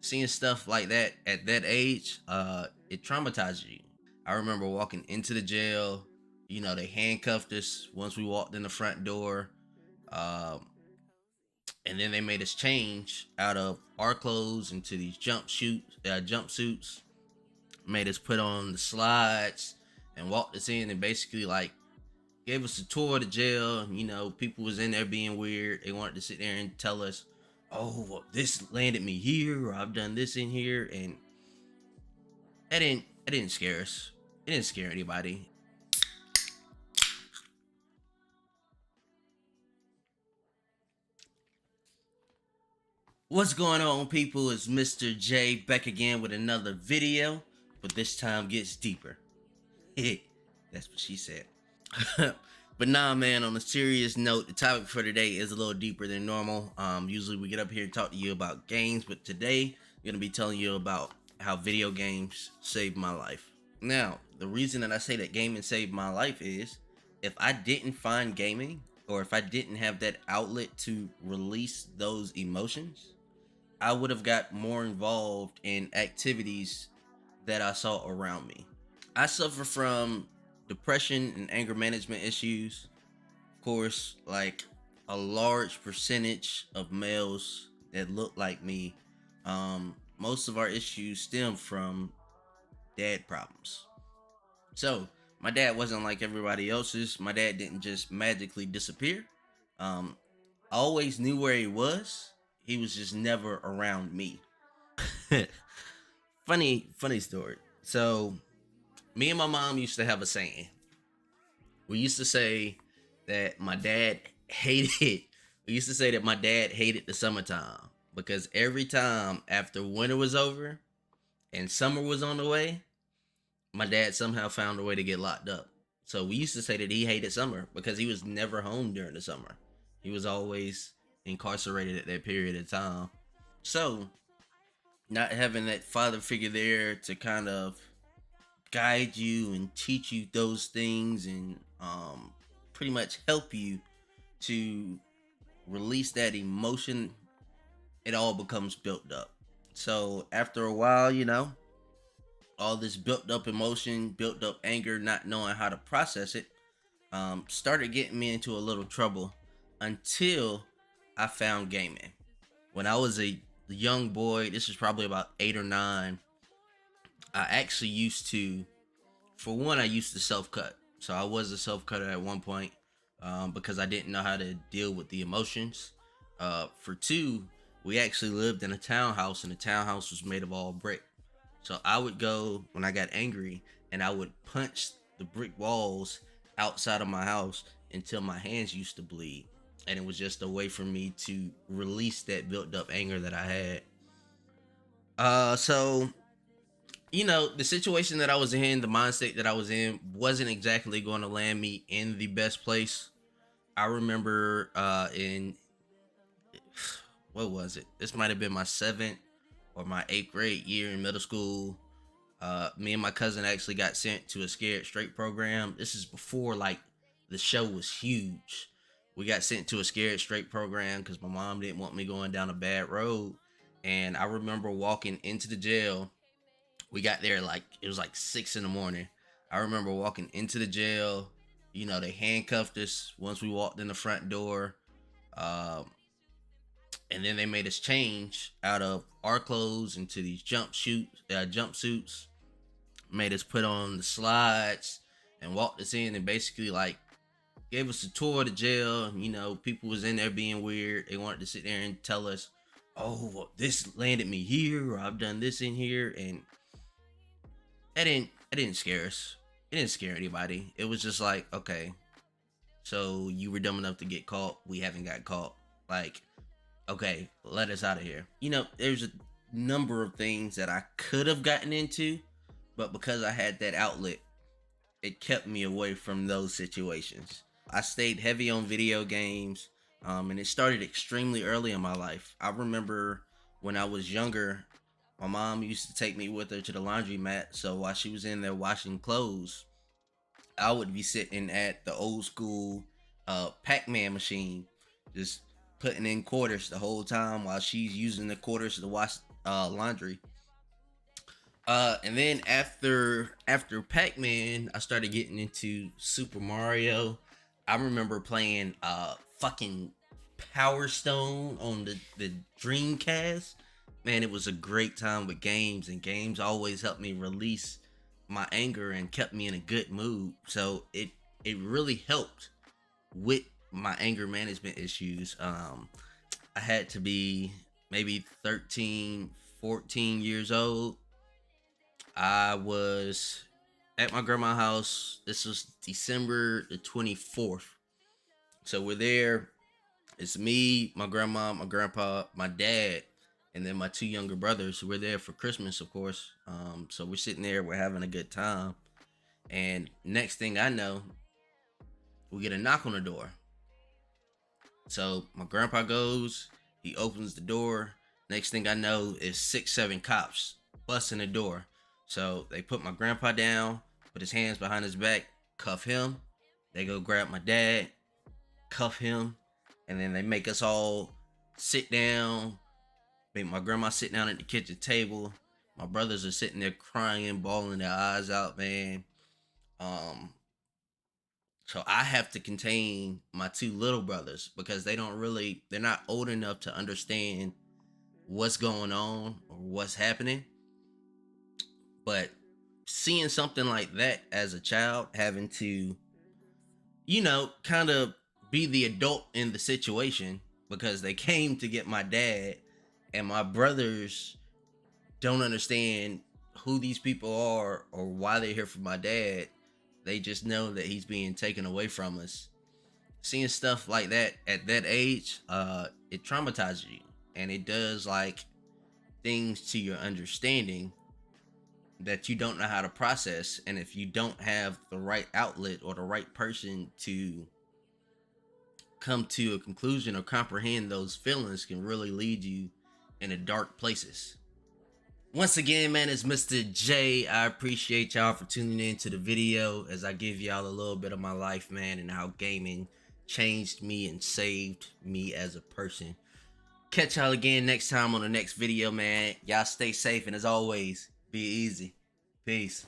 seeing stuff like that at that age, it traumatizes you. I remember walking into the jail. You know, they handcuffed us once we walked in the front door. Um, and then they made us change out of our clothes into these jumpsuits. Made us put on the slides and walked us in and basically like gave us a tour of the jail. You know, people was in there being weird. They wanted to sit there and tell us, "Oh, well, this landed me here," or "I've done this in here," and that didn't scare us. It didn't scare anybody. What's going on, people? It's Mr. J back again with another video, but this time gets deeper. That's what she said. But nah, man, on a serious note, the topic for today is a little deeper than normal. Usually we get up here and talk to you about games, but today I'm gonna be telling you about how video games saved my life. Now, the reason that I say that gaming saved my life is if I didn't find gaming, or if I didn't have that outlet to release those emotions, I would have got more involved in activities that I saw around me. I suffer from depression and anger management issues. Of course, like a large percentage of males that look like me, most of our issues stem from dad problems. So, my dad wasn't like everybody else's. My dad didn't just magically disappear. I always knew where he was. He was just never around me. Funny story. So, me and my mom used to have a saying. We used to say that my dad hated we used to say that my dad hated the summertime because every time after winter was over and summer was on the way, my dad somehow found a way to get locked up. So we used to say that he hated summer because he was never home during the summer. He was always incarcerated at that period of time. So, not having that father figure there to kind of guide you and teach you those things and pretty much help you to release that emotion, it all becomes built up. So after a while, all this built up emotion, built up anger, not knowing how to process it, started getting me into a little trouble until I found gaming. When I was a young boy, this was probably about 8 or 9, I actually used to, for one, I used to self cut. So I was a self cutter at one point because I didn't know how to deal with the emotions. For two, we actually lived in a townhouse, and the townhouse was made of all brick. So I would go when I got angry, and I would punch the brick walls outside of my house until my hands used to bleed. And it was just a way for me to release that built up anger that I had. So the situation that I was in, the mindset that I was in, wasn't exactly going to land me in the best place. I remember in what was it? This might have been my 7th or my 8th grade year in middle school. Me and my cousin actually got sent to a Scared Straight program. This is before like the show was huge. We got sent to a Scared Straight program because my mom didn't want me going down a bad road. And I remember walking into the jail. We got there like it was like 6 in the morning. I remember walking into the jail. You know, they handcuffed us once we walked in the front door. Um, and then they made us change out of our clothes into these jumpsuits. Made us put on the slides and walked us in and basically like gave us a tour of the jail. You know, people was in there being weird. They wanted to sit there and tell us, "Oh, well, this landed me here," or "I've done this in here," and that didn't scare us. It didn't scare anybody. It was just like, okay, so you were dumb enough to get caught. We haven't got caught. Like, okay, let us out of here. There's a number of things that I could have gotten into, but because I had that outlet, it kept me away from those situations. I stayed heavy on video games, and it started extremely early in my life. I remember when I was younger, my mom used to take me with her to the laundromat. So while she was in there washing clothes, I would be sitting at the old school Pac-Man machine, just putting in quarters the whole time while she's using the quarters to wash laundry. And then after Pac-Man, I started getting into Super Mario. I remember playing fucking Power Stone on the Dreamcast. Man, it was a great time with games, and games always helped me release my anger and kept me in a good mood. So it really helped with my anger management issues. I had to be maybe 13, 14 years old. I was at my grandma's house. This was December the 24th. So we're there. It's me, my grandma, my grandpa, my dad, and then my two younger brothers. We're there for Christmas, of course. So we're sitting there, we're having a good time. And next thing I know, we get a knock on the door. So my grandpa goes, he opens the door. Next thing I know is 6, 7 cops busting the door. So they put my grandpa down, put his hands behind his back, cuff him. They go grab my dad, cuff him, and then they make us all sit down. Make my grandma sit down at the kitchen table. My brothers are sitting there crying, bawling their eyes out, man. Um, so I have to contain my two little brothers because they're not old enough to understand what's going on or what's happening. But seeing something like that as a child, having to, kind of be the adult in the situation because they came to get my dad, and my brothers don't understand who these people are or why they're here for my dad. They just know that he's being taken away from us. Seeing stuff like that at that age, it traumatizes you, and it does like things to your understanding that you don't know how to process. And if you don't have the right outlet or the right person to come to a conclusion or comprehend those feelings, can really lead you into dark places. Once again, man, it's Mr. J. I appreciate y'all for tuning in to the video as I give y'all a little bit of my life, man, and how gaming changed me and saved me as a person. Catch y'all again next time on the next video, man. Y'all stay safe, and as always, be easy. Peace.